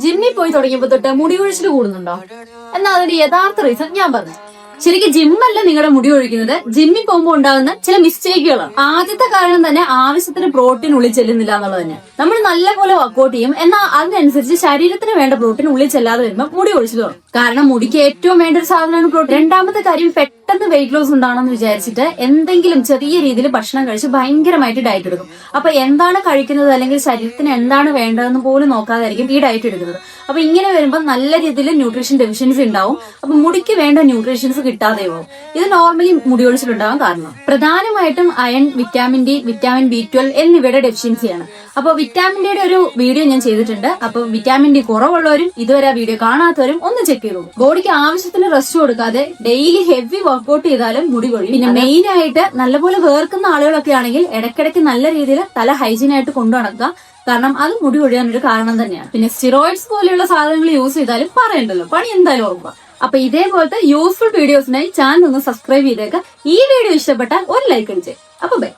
ജിമ്മിൽ പോയി തുടങ്ങിയപ്പോ തൊട്ട് മുടി കൊഴിച്ചിൽ കൂടുന്നുണ്ടോ? എന്നാൽ അതിന്റെ യഥാർത്ഥ റീസൺ ഞാൻ പറഞ്ഞു. ശരിക്കും ജിമ്മല്ല നിങ്ങളുടെ മുടി ഒഴിക്കുന്നത്, ജിമ്മിൽ പോകുമ്പോൾ ഉണ്ടാകുന്ന ചില മിസ്റ്റേക്കുകളാണ്. ആദ്യത്തെ കാരണം തന്നെ ആവശ്യത്തിന് പ്രോട്ടീൻ ഉള്ളിൽ ചെല്ലുന്നില്ല എന്നുള്ളത് തന്നെ. നമ്മൾ നല്ലപോലെ വർക്ക്ഔട്ട് ചെയ്യും, എന്നാൽ അതിനനുസരിച്ച് ശരീരത്തിന് വേണ്ട പ്രോട്ടീൻ ഉള്ളിൽ ചെല്ലാതെ വരുമ്പോൾ മുടി ഒഴിച്ചു തുടങ്ങും. കാരണം മുടിക്ക് ഏറ്റവും വേണ്ട ഒരു സാധനമാണ് പ്രോട്ടീൻ. രണ്ടാമത്തെ കാര്യം, പെട്ടെന്ന് വെയിറ്റ് ലോസ് ഉണ്ടാണെന്ന് വിചാരിച്ചിട്ട് എന്തെങ്കിലും ചെറിയ രീതിയിൽ ഭക്ഷണം കഴിച്ച് ഭയങ്കരമായിട്ട് ഡയറ്റ് എടുക്കും. അപ്പൊ എന്താണ് കഴിക്കുന്നത് അല്ലെങ്കിൽ ശരീരത്തിന് എന്താണ് വേണ്ടതെന്ന് പോലും നോക്കാതായിരിക്കും ഈ ഡയറ്റ് എടുക്കുന്നത്. അപ്പൊ ഇങ്ങനെ വരുമ്പോൾ നല്ല രീതിയിൽ ന്യൂട്രീഷൻ ഡെഫിഷ്യൻസി ഉണ്ടാവും. അപ്പൊ മുടിക്ക് വേണ്ട ന്യൂട്രീഷൻസ് കിട്ടാതെ പോകും. ഇത് നോർമലി മുടി ഒഴിച്ചിലുണ്ടാകാൻ കാരണം പ്രധാനമായിട്ടും iron, vitamin D, vitamin B12 എന്നിവയുടെ ഡെഫിഷ്യൻസിയാണ്. അപ്പൊ വിറ്റാമിൻ ഡിയുടെ ഒരു വീഡിയോ ഞാൻ ചെയ്തിട്ടുണ്ട്. അപ്പൊ വിറ്റാമിൻ ഡി കുറവുള്ളവരും ഇതുവരെ ആ വീഡിയോ കാണാത്തവരും ഒന്ന് ചെക്ക് ചെയ്തു. ബോഡിക്ക് ആവശ്യത്തിന് റെസ്റ്റ് കൊടുക്കാതെ ഡെയിലി ഹെവി വർക്ക്ഔട്ട് ചെയ്താലും മുടി കൊഴിയും. പിന്നെ മെയിൻ ആയിട്ട് നല്ലപോലെ വേർക്കുന്ന ആളുകളൊക്കെ ആണെങ്കിൽ ഇടയ്ക്കിടയ്ക്ക് നല്ല രീതിയിൽ തല ഹൈജീൻ ആയിട്ട് കൊണ്ടു നടക്കുക. കാരണം അത് മുടി കൊഴിയാനൊരു കാരണം തന്നെയാണ്. പിന്നെ സ്റ്റിറോയിഡ്സ് പോലെയുള്ള സാധനങ്ങൾ യൂസ് ചെയ്താലും പറയണ്ടല്ലോ, പണി എന്തായാലും ഓർക്കുക. അപ്പൊ ഇതേപോലത്തെ യൂസ്ഫുൾ വീഡിയോസിനായി ചാനൽ ഒന്ന് സബ്സ്ക്രൈബ് ചെയ്തേക്കുക. ഈ വീഡിയോ ഇഷ്ടപ്പെട്ടാൽ ഒരു ലൈക്ക് അടിച്ചേ. അപ്പൊ ബൈ.